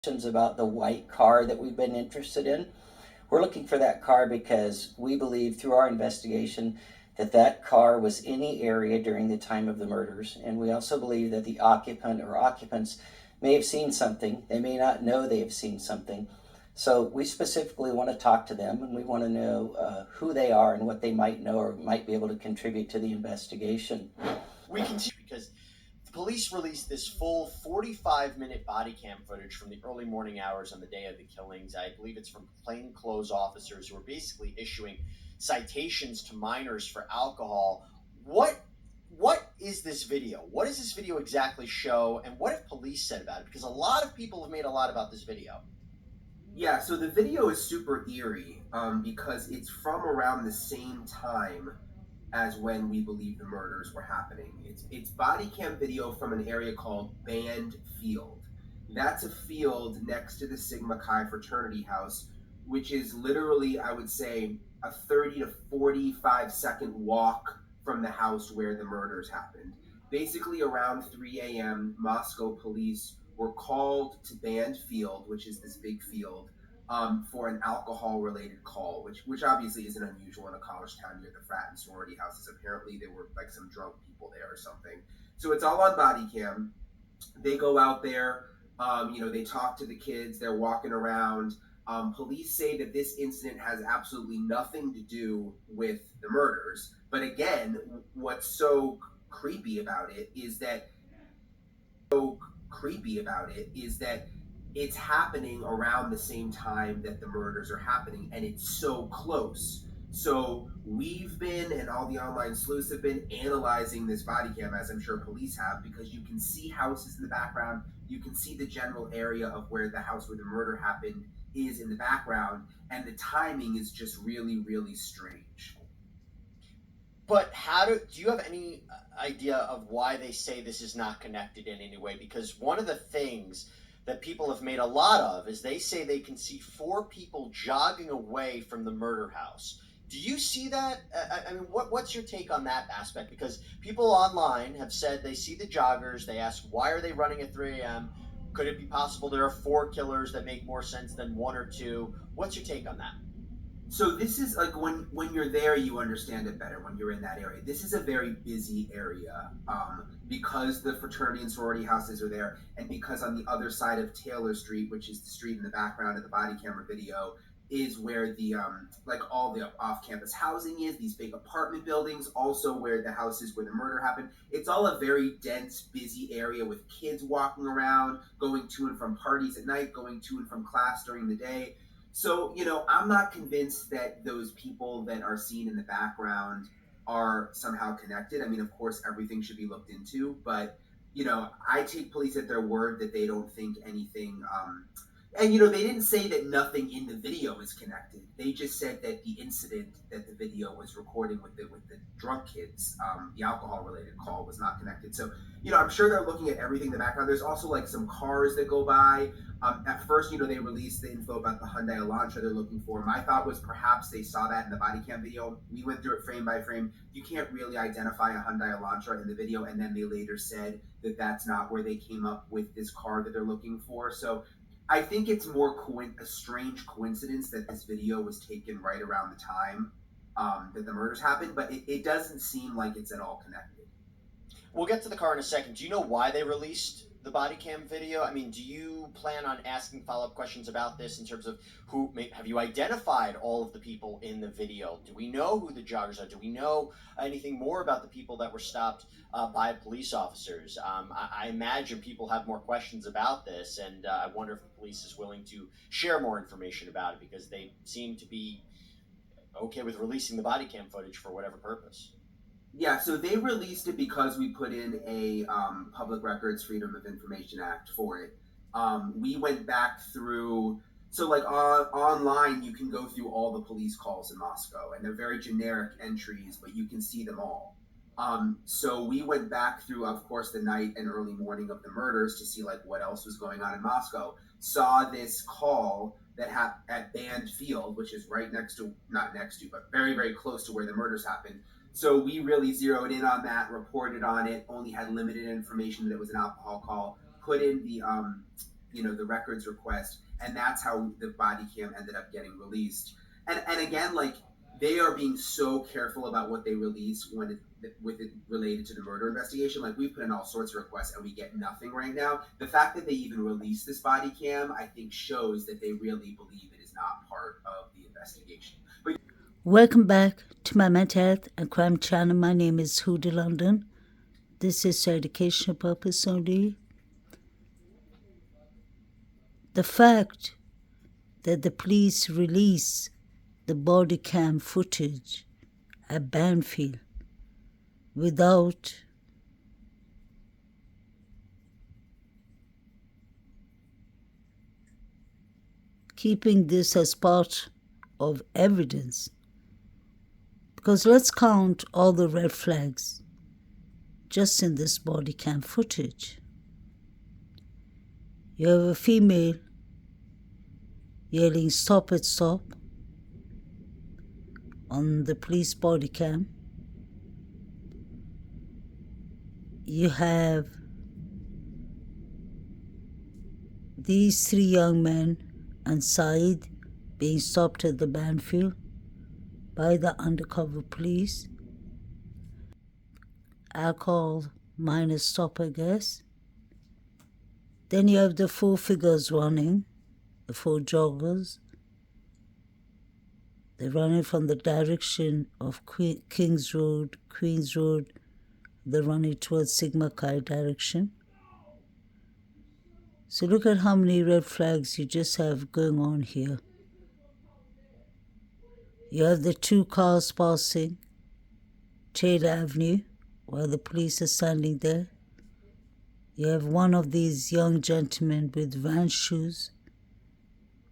About the white car that we've been interested in. We're looking for that car because we believe through our investigation that that car was in the area during the time of the murders. And we also believe that the occupant or occupants may have seen something. They may not know they have seen something. So we specifically want to talk to them and we want to know who they are and what they might know or might be able to contribute to the investigation. We continue because the police released this full 45-minute body cam footage from the early morning hours on the day of the killings. I believe it's from plainclothes officers who are basically issuing citations to minors for alcohol. What is this video? What does this video exactly show, and what have police said about it? Because a lot of people have made a lot about this video. Yeah, so the video is super eerie because it's from around the same time as when we believe the murders were happening. It's body cam video from an area called Bandfield. That's a field next to the Sigma Chi fraternity house, which is literally, I would say, a 30 to 45-second walk from the house where the murders happened. Basically, around 3 a.m., Moscow police were called to Banfield, which is this big field, for an alcohol-related call, which obviously isn't unusual in a college town near the frat and sorority houses. Apparently, there were like some drunk people there or something. So it's all on body cam. They go out there. They talk to the kids. They're walking around. Police say that this incident has absolutely nothing to do with the murders. But again, what's so creepy about it is that it's happening around the same time that the murders are happening, and it's so close. So we've been, and all the online sleuths have been, analyzing this body cam, as I'm sure police have, because you can see houses in the background. You can see the general area of where the house where the murder happened is in the background, and the timing is just really, really strange. But do you have any idea of why they say this is not connected in any way? Because one of the things that people have made a lot of is they say they can see four people jogging away from the murder house. Do you see that? I mean, what's your take on that aspect? Because people online have said they see the joggers. They ask, why are they running at 3 a.m.? Could it be possible there are four killers that make more sense than one or two? What's your take on that? So this is like when you're there, you understand it better when you're in that area. This is a very busy area because the fraternity and sorority houses are there, and because on the other side of Taylor Street, which is the street in the background of the body camera video, is where the like all the off-campus housing is. These big apartment buildings, also where the house is where the murder happened. It's all a very dense, busy area with kids walking around, going to and from parties at night, going to and from class during the day. So, I'm not convinced that those people that are seen in the background are somehow connected. I mean, of course, everything should be looked into, but, I take police at their word that they don't think anything. And, they didn't say that nothing in the video is connected. They just said that the incident that the video was recording with the drunk kids, the alcohol related call, was not connected. So, I'm sure they're looking at everything in the background. There's also like some cars that go by. At first, they released the info about the Hyundai Elantra they're looking for. My thought was perhaps they saw that in the body cam video. We went through it frame by frame. You can't really identify a Hyundai Elantra in the video, and then they later said that that's not where they came up with this car that they're looking for. So I think it's more a strange coincidence that this video was taken right around the time that the murders happened, but it doesn't seem like it's at all connected. We'll get to the car in a second. Do you know why they released the body cam video? I mean, do you plan on asking follow-up questions about this in terms of have you identified all of the people in the video? Do we know who the joggers are? Do we know anything more about the people that were stopped by police officers? I imagine people have more questions about this, and I wonder if the police is willing to share more information about it because they seem to be okay with releasing the body cam footage for whatever purpose. Yeah, so they released it because we put in a Public Records Freedom of Information Act for it. We went back through, so like online, you can go through all the police calls in Moscow, and they're very generic entries, but you can see them all. So we went back through, of course, the night and early morning of the murders to see like what else was going on in Moscow. Saw this call that at Bandfield, which is right next to, not next to, but very, very close to where the murders happened. So we really zeroed in on that, reported on it, only had limited information that it was an alcohol call, put in the records request, and that's how the body cam ended up getting released. And again, like, they are being so careful about what they release with it related to the murder investigation. Like, we put in all sorts of requests and we get nothing right now. The fact that they even released this body cam, I think, shows that they really believe it is not part of the investigation. Welcome back to my mental health and crime channel. My name is Huda London. This is for educational purpose only. The fact that the police release the body cam footage at Banfield without keeping this as part of evidence, because let's count all the red flags just in this body cam footage. You have a female yelling "stop it, stop" on the police body cam. You have these three young men and Saeed being stopped at the Banfield by the undercover police. Alcohol minus stop, I guess. Then you have the four figures running, the four joggers. They're running from the direction of King's Road, Queen's Road. They're running towards Sigma Chi direction. So look at how many red flags you just have going on here. You have the two cars passing Taylor Avenue while the police are standing there. You have one of these young gentlemen with Vans shoes.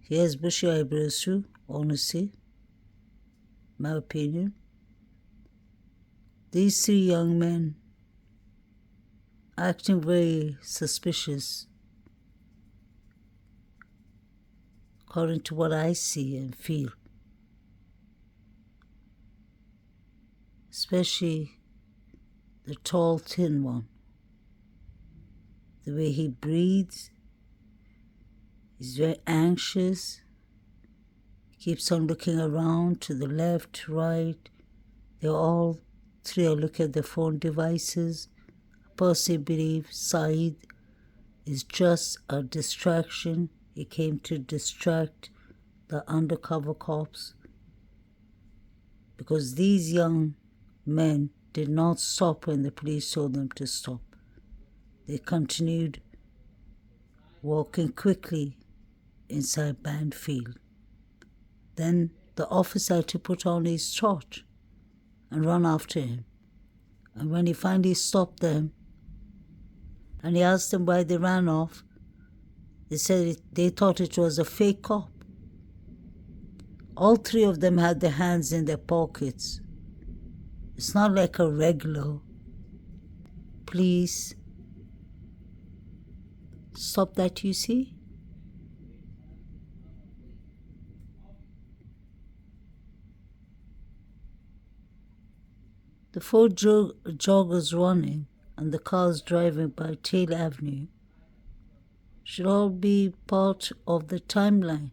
He has bushy eyebrows too, honestly, my opinion. These three young men acting very suspicious, according to what I see and feel. Especially the tall, thin one. The way he breathes, he's very anxious, keeps on looking around to the left, right. They all three are looking at their phone devices. I personally believe Saeed is just a distraction. He came to distract the undercover cops, because these young men did not stop when the police told them to stop. They continued walking quickly inside Bandfield. Then the officer had to put on his torch and run after him. And when he finally stopped them and he asked them why they ran off, they said they thought it was a fake cop. All three of them had their hands in their pockets. It's not like a regular police. Stop that, you see? The four joggers running and the cars driving by Taylor Avenue should all be part of the timeline.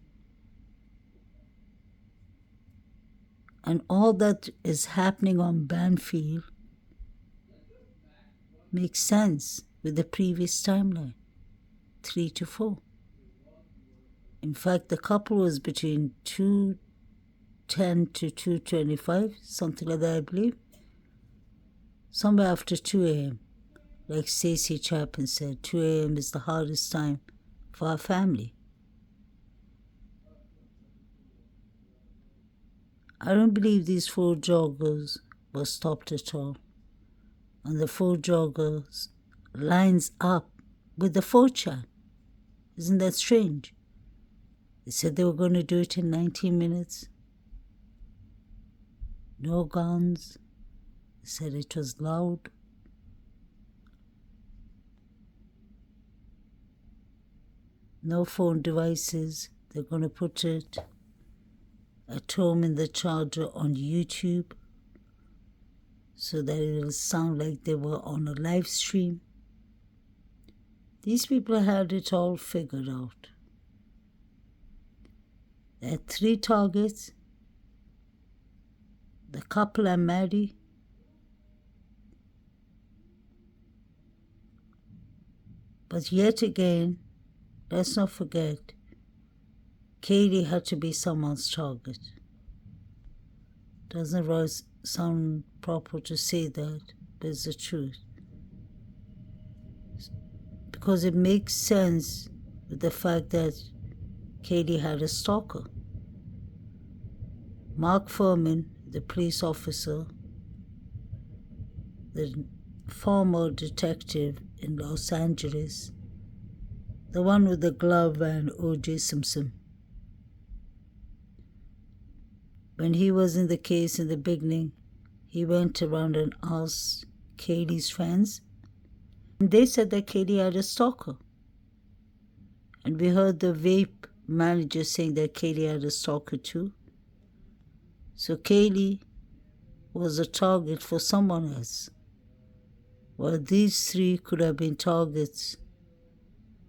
And all that is happening on Banfield makes sense with the previous timeline, 3 to 4. In fact, the couple was between 2:10 to 2:25, something like that, I believe. Somewhere after 2 a.m. Like Stacey Chapin said, 2 a.m. is the hardest time for our family. I don't believe these four joggers were stopped at all. And the four joggers lines up with the 4chan. Isn't that strange? They said they were going to do it in 19 minutes. No guns. They said it was loud. No phone devices. They're going to put it at home in the charger on YouTube so that it will sound like they were on a live stream. These people had it all figured out. They had 3 targets. The couple are married. But yet again, let's not forget, Katie had to be someone's target. Doesn't really sound proper to say that, but it's the truth. Because it makes sense with the fact that Katie had a stalker. Mark Furman, the police officer, the former detective in Los Angeles, the one with the glove and O.J. Simpson. When he was in the case in the beginning, he went around and asked Katie's friends, and they said that Katie had a stalker. And we heard the vape manager saying that Katie had a stalker too. So Katie was a target for someone else. Well, these 3 could have been targets.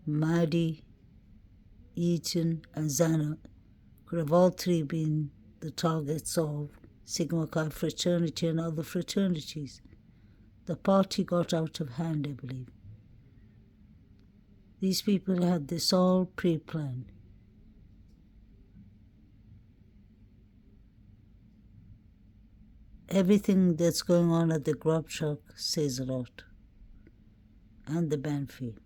Maddie, Ethan, and Xana could have all 3 been the targets of Sigma Chi fraternity and other fraternities. The party got out of hand, I believe. These people had this all pre-planned. Everything that's going on at the grub truck says a lot. And the Banfield.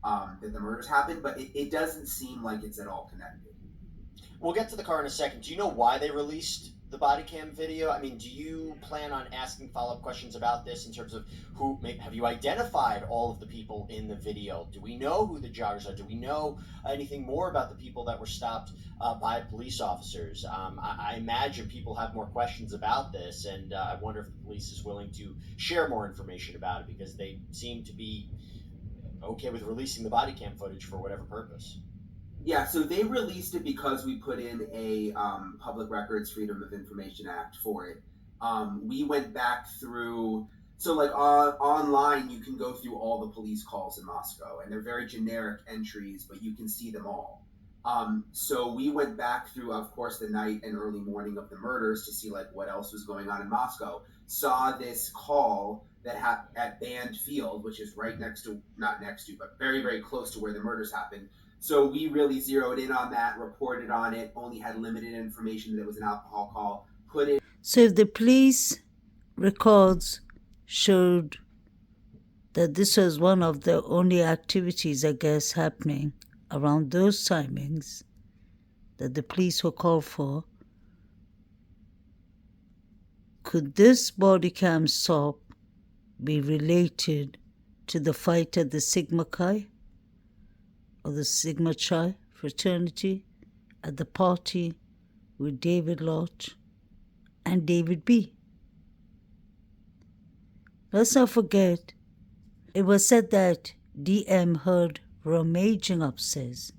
That the murders happened, but it doesn't seem like it's at all connected. We'll get to the car in a second. Do you know why they released the body cam video? I mean, do you plan on asking follow-up questions about this in terms of have you identified all of the people in the video? Do we know who the joggers are? Do we know anything more about the people that were stopped by police officers? I imagine people have more questions about this, and I wonder if the police is willing to share more information about it, because they seem to be okay with releasing the body cam footage for whatever purpose. Yeah, so they released it because we put in a Public Records Freedom of Information Act for it. We went back through, so like online you can go through all the police calls in Moscow, and they're very generic entries, but you can see them all. So we went back through, of course, the night and early morning of the murders to see like what else was going on in Moscow. Saw this call that at Bandfield, which is right next to, not next to, but very, very close to where the murders happened. So we really zeroed in on that, reported on it, only had limited information that it was an alcohol call, put it. So if the police records showed that this was one of the only activities, I guess, happening around those timings that the police were called for, could this body cam stop be related to the fight at the Sigma Chi or the Sigma Chi fraternity at the party with David Lodge and David B? Let's not forget, it was said that DM heard rummaging upstairs,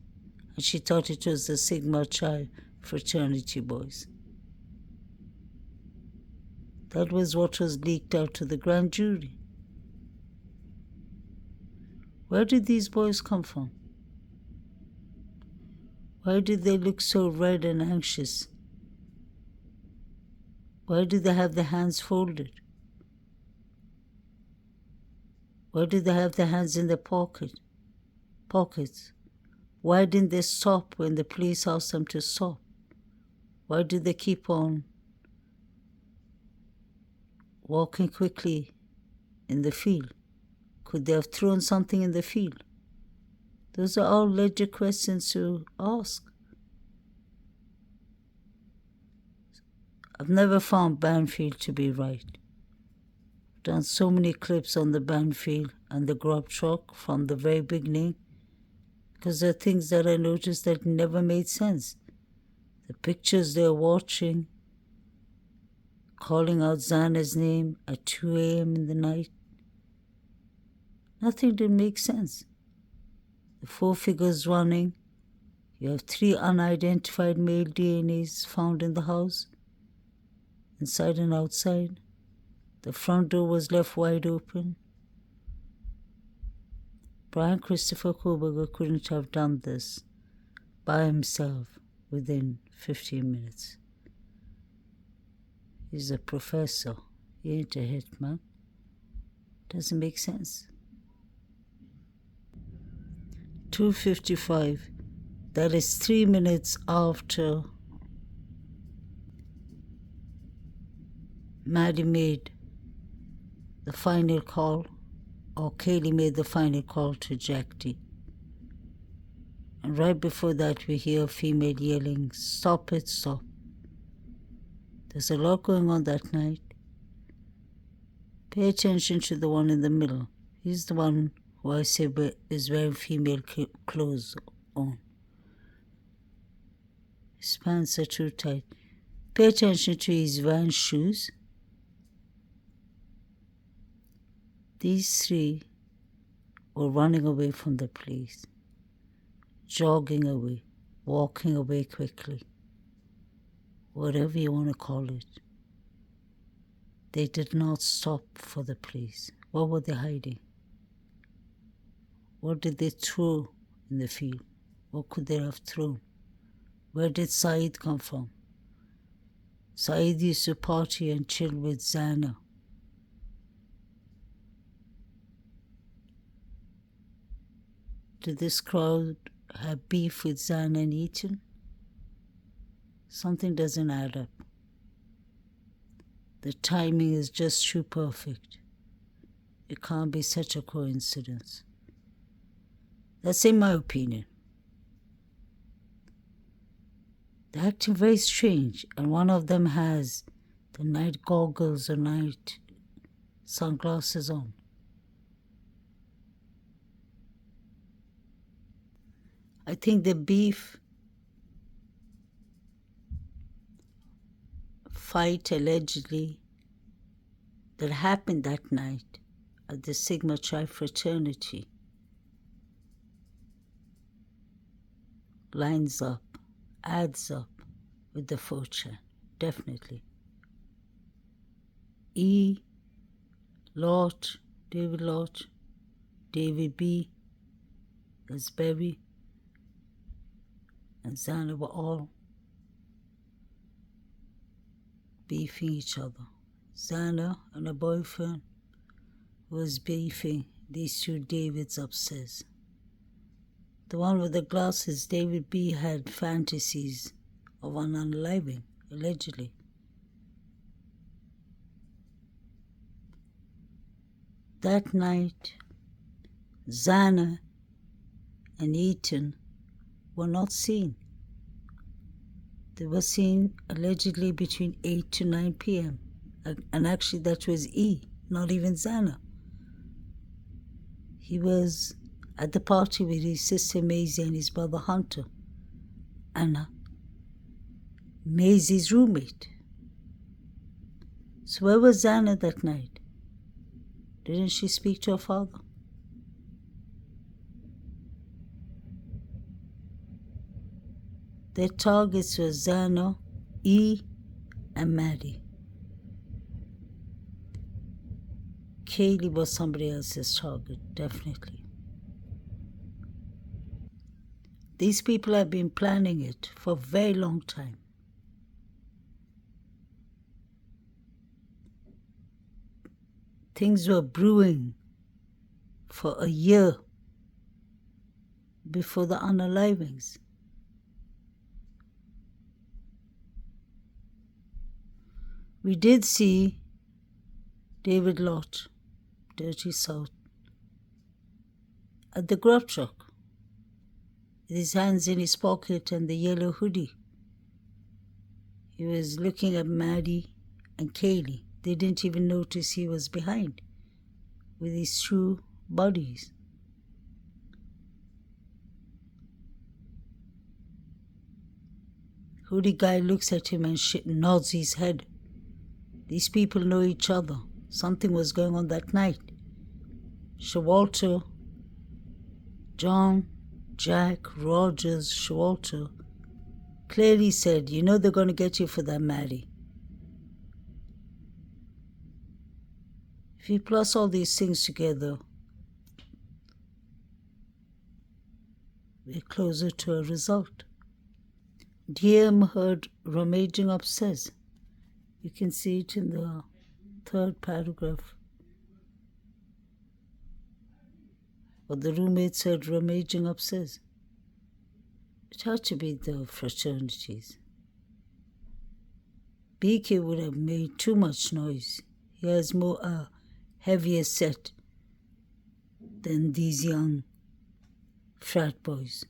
and she thought it was the Sigma Chi fraternity boys. That was what was leaked out to the grand jury. Where did these boys come from? Why did they look so red and anxious? Why did they have their hands folded? Why did they have their hands in their pockets? Why didn't they stop when the police asked them to stop? Why did they keep on walking quickly in the field? Could they have thrown something in the field? Those are all legit questions to ask. I've never found Banfield to be right. I've done so many clips on the Banfield and the grub truck from the very beginning, because there are things that I noticed that never made sense. The pictures they're watching, calling out Xana's name at 2 a.m. in the night. Nothing did make sense. The 4 figures running. You have 3 unidentified male DNAs found in the house, inside and outside. The front door was left wide open. Brian Christopher Koberger couldn't have done this by himself within 15 minutes. He's a professor. He ain't a hitman. Doesn't make sense. 2:55. That is 3 minutes after Maddie made the final call, or Kaylee made the final call to Jack D. And right before that, we hear a female yelling, "Stop it, stop." There's a lot going on that night. Pay attention to the one in the middle. He's the one who I say is wearing female clothes on. His pants are too tight. Pay attention to his Vans shoes. These three were running away from the police, jogging away, walking away quickly, whatever you want to call it. They did not stop for the police. What were they hiding? What did they throw in the field? What could they have thrown? Where did Saeed come from? Saeed used to party and chill with Zana. Did this crowd have beef with Zana and Eaton? Something doesn't add up. The timing is just too perfect. It can't be such a coincidence. That's in my opinion. They're acting very strange, and one of them has the night goggles or night sunglasses on. I think the beef fight allegedly that happened that night at the Sigma Chi fraternity lines up, adds up with the 4chan, definitely. Lott, David Lott, David B, there's Berry, and Zana were all beefing each other. Zana and her boyfriend was beefing these two Davids upstairs. The one with the glasses, David B, had fantasies of an unaliving, allegedly. That night, Zana and Eaton were not seen. They were seen allegedly between 8 to 9 p.m. And actually that was E, not even Zana. He was at the party with his sister Maisie and his brother Hunter, and Maisie's roommate. So where was Zana that night? Didn't she speak to her father? Their targets were Zana, E, and Maddie. Kaylee was somebody else's target, definitely. These people have been planning it for a very long time. Things were brewing for a year before the unalivings. We did see David Lott, Dirty South, at the grub truck, with his hands in his pocket and the yellow hoodie. He was looking at Maddie and Kaylee. They didn't even notice he was behind with his two buddies. Hoodie guy looks at him and nods his head. These people know each other. Something was going on that night. Showalter, John, Jack, Rogers, Showalter clearly said, you know they're going to get you for that, Maddie. If you plus all these things together, we're closer to a result. DM heard rummaging upstairs. You can see it in the third paragraph. But the roommates heard rummaging upstairs. It had to be the fraternities. BK would have made too much noise. He has more heavier set than these young frat boys.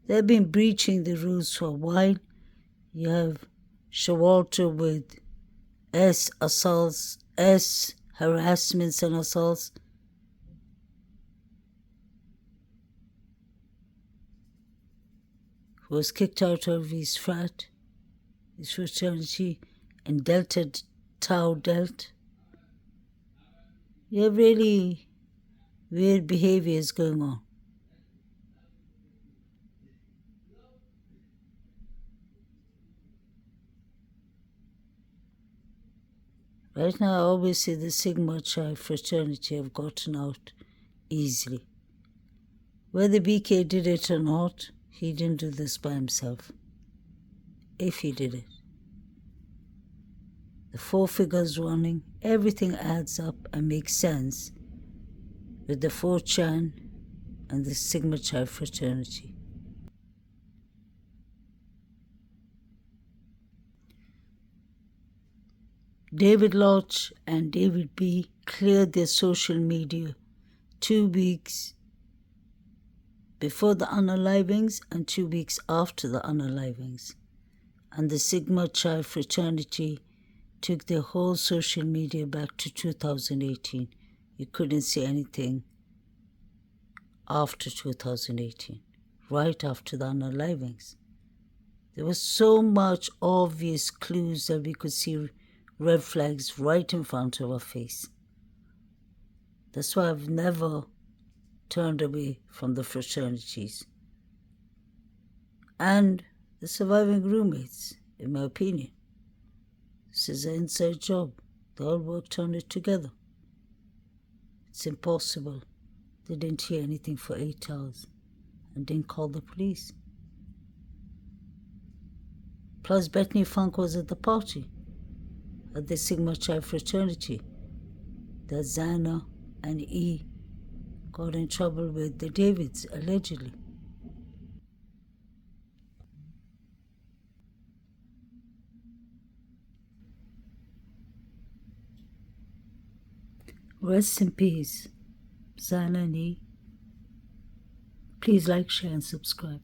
They've been breaching the rules for a while. You have Shawalter with S assaults, S harassments and assaults. Who was kicked out of his fraternity, and Delta Tau Delt. You have really weird behaviors going on. Right now, I always say the Sigma Chi fraternity have gotten out easily. Whether BK did it or not, he didn't do this by himself. If he did it. The 4 figures running, everything adds up and makes sense with the 4chan and the Sigma Chi fraternity. David Lodge and David B. cleared their social media 2 weeks before the unalivings and 2 weeks after the unalivings. And the Sigma Chi fraternity took their whole social media back to 2018. You couldn't see anything after 2018, right after the unalivings. There was so much obvious clues that we could see red flags right in front of our face. That's why I've never turned away from the fraternities and the surviving roommates, in my opinion. This is an inside job. They all worked on it together. It's impossible. They didn't hear anything for 8 hours and didn't call the police. Plus, Bethany Funk was at the party at the Sigma Chi fraternity that Zana and E got in trouble with the Davids, allegedly. Rest in peace, Zana and E. Please like, share, and subscribe.